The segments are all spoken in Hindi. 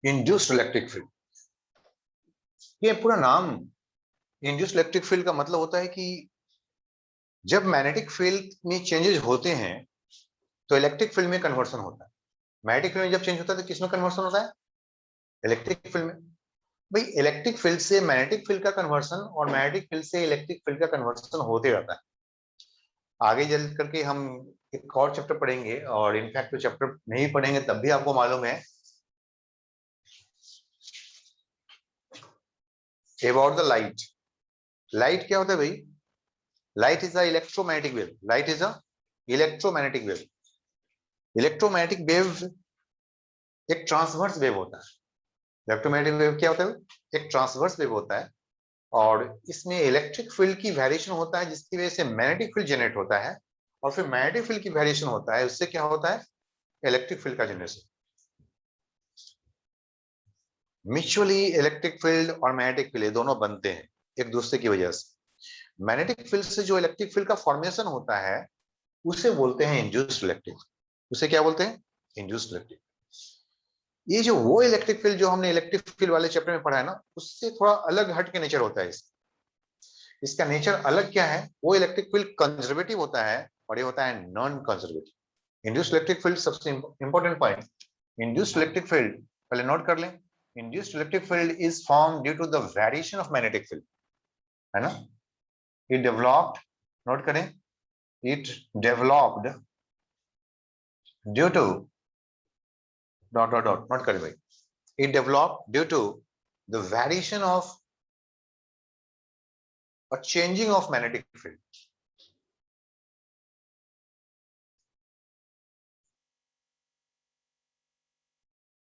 इंड्यूस्ड इलेक्ट्रिक फील्ड, ये पूरा नाम इंड्यूस्ड इलेक्ट्रिक फील्ड का मतलब होता है कि जब मैग्नेटिक फील्ड में चेंजेस होते हैं तो इलेक्ट्रिक फील्ड में कन्वर्सन होता है। मैग्नेटिक फील्ड में जब चेंज होता है तो किसमें कन्वर्सन होता है? इलेक्ट्रिक फील्ड में। भाई इलेक्ट्रिक फील्ड से मैग्नेटिक फील्ड का कन्वर्सन और मैग्नेटिक फील्ड से इलेक्ट्रिक फील्ड का कन्वर्सन होते रहता है। आगे चल करके हम एक और चैप्टर पढ़ेंगे, और इनफैक्ट तो चैप्टर नहीं पढ़ेंगे तब भी आपको मालूम है अबाउट द लाइट। लाइट क्या होता है भाई? Light is a electromagnetic wave. Light is a electromagnetic wave. Electromagnetic wave एक ट्रांसवर्स वेव होता है। इलेक्ट्रोमैग्नेटिक वेव क्या होता है? एक ट्रांसवर्स वेव होता है, और इसमें इलेक्ट्रिक फील्ड की वेरिएशन होता है जिसकी वजह से मैग्नेटिक फील्ड जनरेट होता है, और फिर मैग्नेटिक फील्ड की वेरिएशन होता है, उससे क्या होता है? इलेक्ट्रिक फील्ड का जनरेशन। म्यूचुअली इलेक्ट्रिक फील्ड और मैग्नेटिक फील्ड दोनों बनते हैं एक दूसरे की वजह से। मैग्नेटिक फील्ड से जो इलेक्ट्रिक फील्ड का फॉर्मेशन होता है उसे बोलते हैं इंड्यूस्ड इलेक्ट्रिक। उसे क्या बोलते हैं? Induced electric. ये जो वो इलेक्ट्रिक फील्ड जो हमने इलेक्ट्रिक फील्ड वाले चैप्टर में पढ़ा है ना, उससे थोड़ा अलग हट के नेचर होता है इसका नेचर अलग क्या है? वो इलेक्ट्रिक फील्ड कंजर्वेटिव होता है और ये होता है non conservative. Induced electric field सबसे important point, induced electric field पहले नोट कर लें। Induced electric field is form due to the variation of magnetic field, है ना? इट डेवलप्ड, नोट करें, it developed due to dot dot dot, note करें भाई, it developed due to the variation of or changing of magnetic field.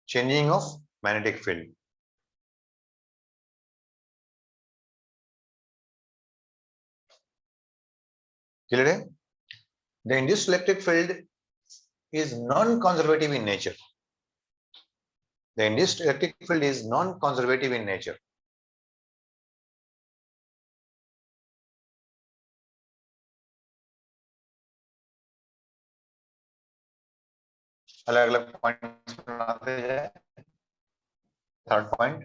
Changing of magnetic field. Clear? The induced electric field is non-conservative in nature. The induced electric field is non-conservative in nature. अलग अलग पॉइंट्स बनाते जाए। Third point,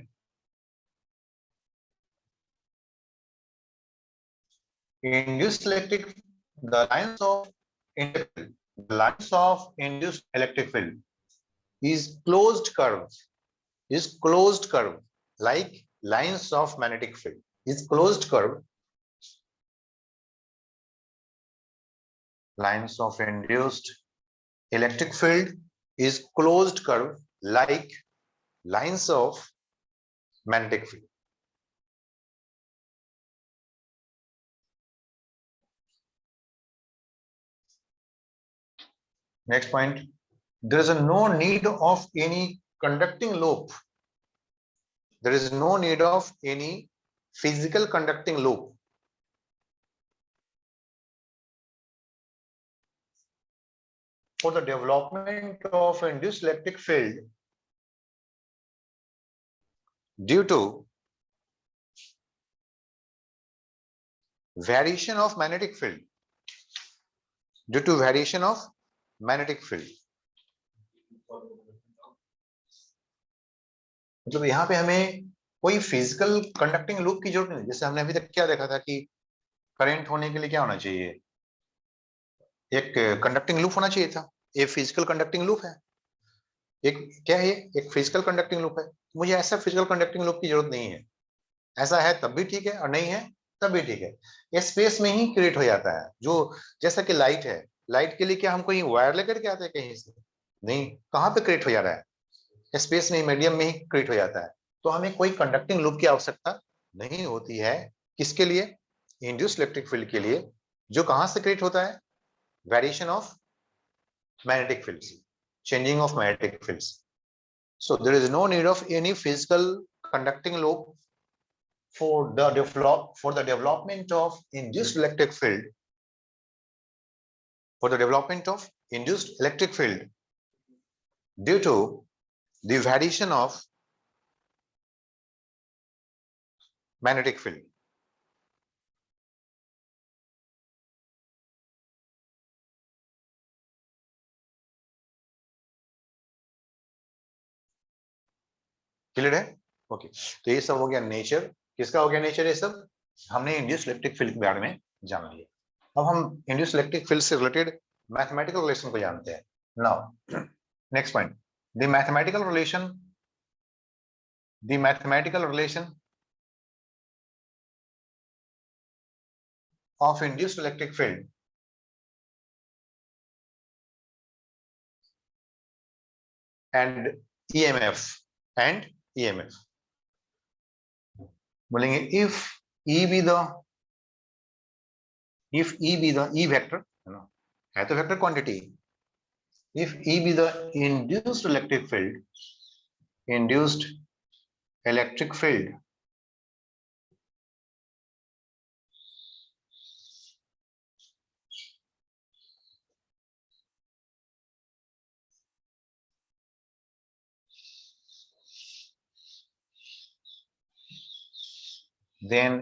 induced electric, the lines of induced electric field is closed curve like lines of magnetic field. Is closed curve, lines of induced electric field is closed curve like lines of magnetic field. Next point, there is no need of any conducting loop. There is no need of any physical conducting loop for the development of induced electric field due to variation of magnetic field. Due to variation of magnetic field. मतलब यहाँ पे हमें कोई फिजिकल कंडक्टिंग लूप की जरूरत नहीं। जैसे हमने अभी तक क्या देखा था कि करंट होने के लिए क्या होना चाहिए? एक कंडक्टिंग लूप होना चाहिए था। ये फिजिकल कंडक्टिंग लूप है। एक क्या है? एक फिजिकल कंडक्टिंग लूप है। मुझे ऐसा फिजिकल कंडक्टिंग लूप की जरूरत नहीं है। ऐसा है तब भी ठीक है और नहीं है तब भी ठीक है। ये स्पेस में ही क्रिएट हो जाता है। जो जैसा कि लाइट है, लाइट के लिए क्या हम कोई वायर लेकर के आते हैं कहीं से? नहीं। कहाँ पे क्रिएट हो जा रहा है? स्पेस में, मीडियम में ही क्रिएट हो जाता है। तो हमें कोई कंडक्टिंग लूप की आवश्यकता नहीं होती है। किसके लिए? इंड्यूस्ड इलेक्ट्रिक फील्ड के लिए, जो कहां से क्रिएट होता है? Variation of magnetic fields, changing of magnetic fields. So there is no need of any physical conducting loop for the development of induced electric field. For the development of induced electric field due to the variation of magnetic field. Clear है? ओके, तो ये सब हो गया नेचर। किसका हो गया नेचर? ये सब हमने इंड्यूस्ड इलेक्ट्रिक फील्ड के बारे में जान लिया। अब हम इंड्यूस्ड इलेक्ट्रिक फील्ड से रिलेटेड मैथमेटिकल रिलेशन को जानते हैं। Now next point, the mathematical relation of induced electric field and EMF बोलेंगे if E be the E vector, है तो vector quantity, if E be the induced electric field then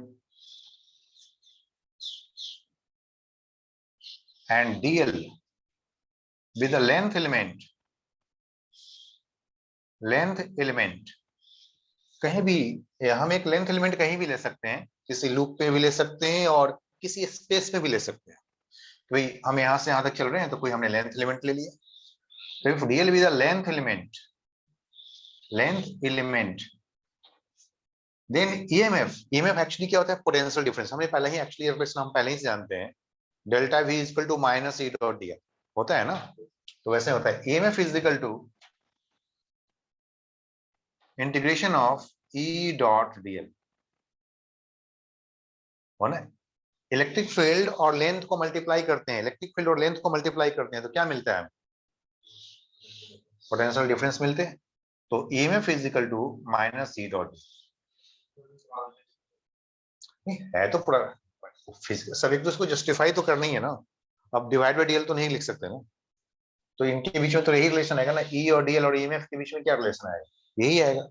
and DL with the length element कहीं भी, हम एक लेंथ एलिमेंट कहीं भी ले सकते हैं, किसी लूप पे भी ले सकते हैं और किसी स्पेस में भी ले सकते हैं। तो भाई हम यहां से यहां तक चल रहे हैं तो कोई हमने लेंथ एलिमेंट ले लिया, तो if DL with a length element then EMF actually क्या होता है? Potential difference. हमने पहले ही एक्चुअली रिलेशन हम पहले ही से जानते हैं, delta V is equal to minus E dot dl होता है ना, तो वैसे होता है EMF is equal to integration of E dot dl होना है। इलेक्ट्रिक फील्ड और लेंथ को मल्टीप्लाई करते हैं, तो क्या मिलता है? पोटेंशियल डिफरेंस मिलते हैं। तो EMF is equal to minus E dot है तो पूरा सब एक दूसरे को जस्टिफाई तो करना ही है ना। अब डिवाइड बाय डीएल तो नहीं लिख सकते ना, तो इनके बीच में तो यही रिलेशन आएगा ना, ई और डीएल और ईएमएफ के बीच में क्या रिलेशन आएगा? यही आएगा,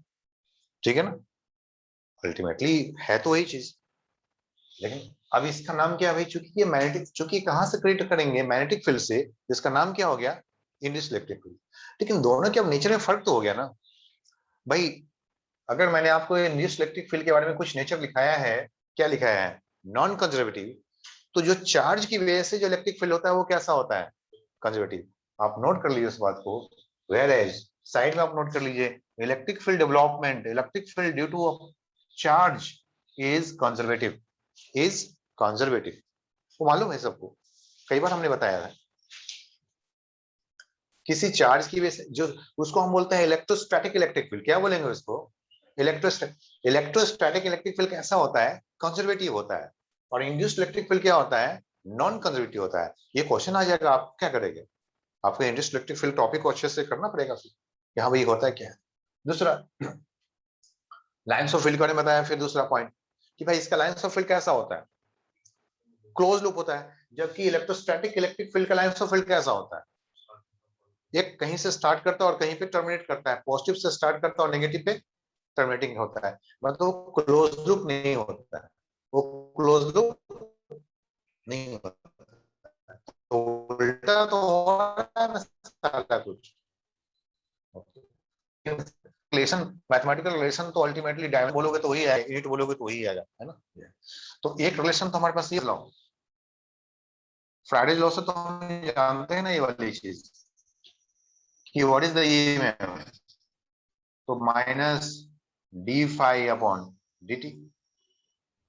ठीक है ना। अल्टीमेटली है तो वही चीज, लेकिन अब इसका नाम क्या है भाई? चूंकि ये मैग्नेटिक, चूंकि कहां से क्रिएट करेंगे? मैग्नेटिक फील्ड से, जिसका नाम क्या हो गया? Induced electric field. लेकिन दोनों के अब नेचर में फर्क तो हो गया ना भाई। अगर मैंने आपको इंड्यूस्ड इलेक्ट्रिक फील्ड के बारे में कुछ नेचर लिखाया है, क्या लिखाया है? Non conservative. तो जो चार्ज की वजह से जो इलेक्ट्रिक फील्ड होता है वो कैसा होता है? कंजर्वेटिव। आप नोट कर लीजिए उस बात को। वेयर एज साइड में आप नोट कर लीजिए, electric field development, electric field due to charge is conservative. वो मालूम है सबको, कई बार हमने बताया है। किसी चार्ज की वजह से जो, उसको हम बोलते हैं इलेक्ट्रोस्टैटिक इलेक्ट्रिक फील्ड। क्या बोलेंगे उसको? इलेक्ट्रोस्टैटिक इलेक्ट्रिक फील्ड कैसा होता है? कंजर्वेटिव होता है। और इंड्यूस्ड इलेक्ट्रिक फील्ड क्या होता है? नॉन कंजर्वेटिव होता है। ये क्वेश्चन आ जाएगा, आप क्या करेंगे? आपको इंड्यूस्ड इलेक्ट्रिक फील्ड टॉपिक को अच्छे से करना पड़ेगा फिर, यहाँ भाई होता है क्या है। दूसरा, लाइन्स ऑफ फील्ड का बताया। फिर दूसरा पॉइंट कि भाई इसका लाइन्स ऑफ फील्ड कैसा होता है? क्लोज लूप होता है। जबकि इलेक्ट्रोस्टैटिक इलेक्ट्रिक फील्ड का लाइन्स ऑफ फील्ड कैसा होता है? एक कहीं से स्टार्ट करता है और कहीं पे टर्मिनेट करता है, पॉजिटिव से स्टार्ट करता है और नेगेटिव पे टर्मिनेटिंग होता है, मतलब वो क्लोज लूप नहीं होता है, वो क्लोज लूप नहीं होता। तो उल्टा तो हो रहा है ना सारा कुछ। रिलेशन, मैथमेटिकल रिलेशन तो अल्टीमेटली डायमंड बोलोगे तो वही आएगा, यूनिट बोलोगे तो वही आएगा, है ना। तो एक रिलेशन तो हमारे पास ये लॉ, फ्राइडे लॉ से तो हम जानते हैं ना ये वाली चीज कि व्हाट इज द ईएमएफ, तो minus d phi upon d t.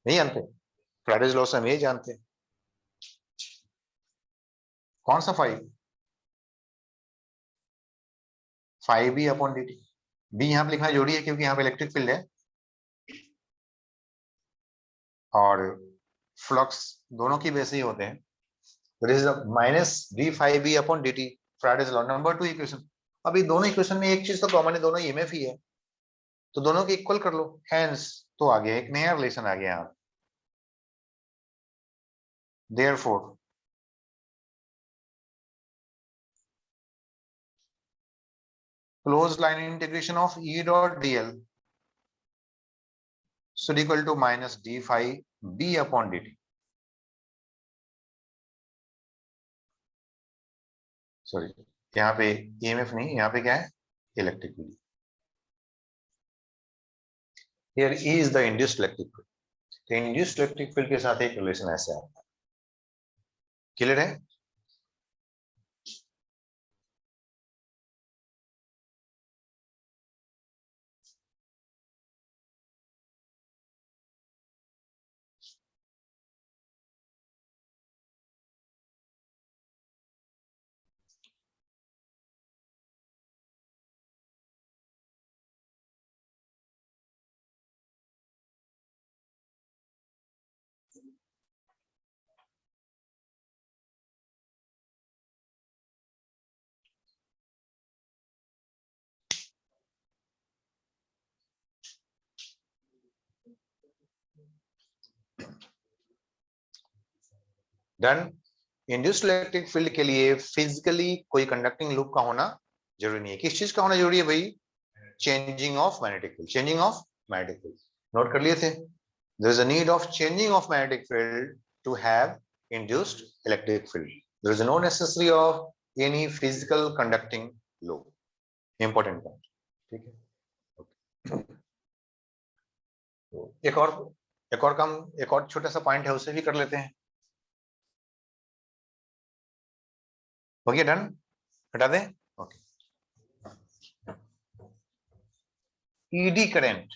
नहीं जानते? फ्राइडेज लॉ से हम यही जानते हैं। कौन सा phi? Phi B upon d t. B यहाँ पे लिखना जरूरी है क्योंकि यहाँ पे इलेक्ट्रिक फील्ड है और फ्लक्स दोनों की वैसे ही होते हैं। Minus d phi B upon d t, Faraday's law number 2 equation. अभी दोनों इक्वेशन में एक चीज तो कॉमन है, दोनों ईएमएफ ही है, तो दोनों को इक्वल कर लो, हेंस तो आ गया एक नया रिलेशन आ गया यहाँ। Therefore closed line integration of E dot dl should equal to minus d phi b upon dt. Sorry, यहाँ पे ईएमएफ नहीं, यहाँ पे क्या है? Electric field. Here E is the induced electric field. तो इंड्यूस्ड इलेक्ट्रिक फील्ड के साथ एक रिलेशन ऐसे आता है। क्लियर है? डन। इंड्यूस्ड इलेक्ट्रिक फील्ड के लिए फिजिकली कोई कंडक्टिंग लूप का होना जरूरी नहीं है। किस चीज का होना जरूरी है भाई? Changing of magnetic field. Changing of magnetic field note कर लिए थे। There is a need of changing of magnetic field to have induced electric field. There is no necessary of any physical conducting loop. Important point. ठीक है। तो एक और छोटा सा पॉइंट है, उसे भी कर लेते हैं। हो गया? डन? हटा दें? ओके। ईडी करंट,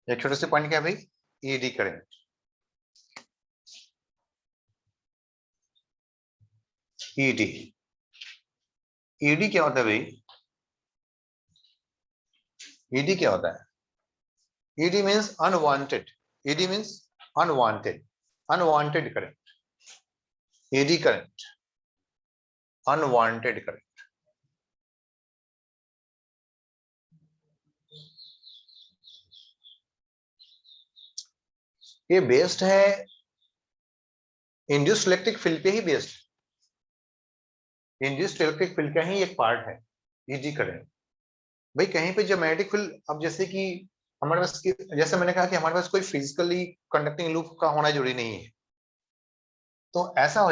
एक छोटे से पॉइंट क्या है भाई? Eddy current. ईडी, ईडी क्या होता है भाई? ईडी क्या होता है? ED means unwanted. ED means unwanted, unwanted current. Eddy current, unwanted current. ये बेस्ड है इंड्यूस्ड इलेक्ट्रिक फील्ड पे ही बेस्ड। इंड्यूस्ड इलेक्ट्रिक फील्ड का ही एक पार्ट है ईडी करंट। भाई कहीं पे जब मैग्नेटिक फील्ड, अब जैसे कि हमारे पास जैसे मैंने कहा कि हमारे पास कोई फिजिकली कंडक्टिंग लूप का होना जरूरी नहीं है, तो ऐसा हो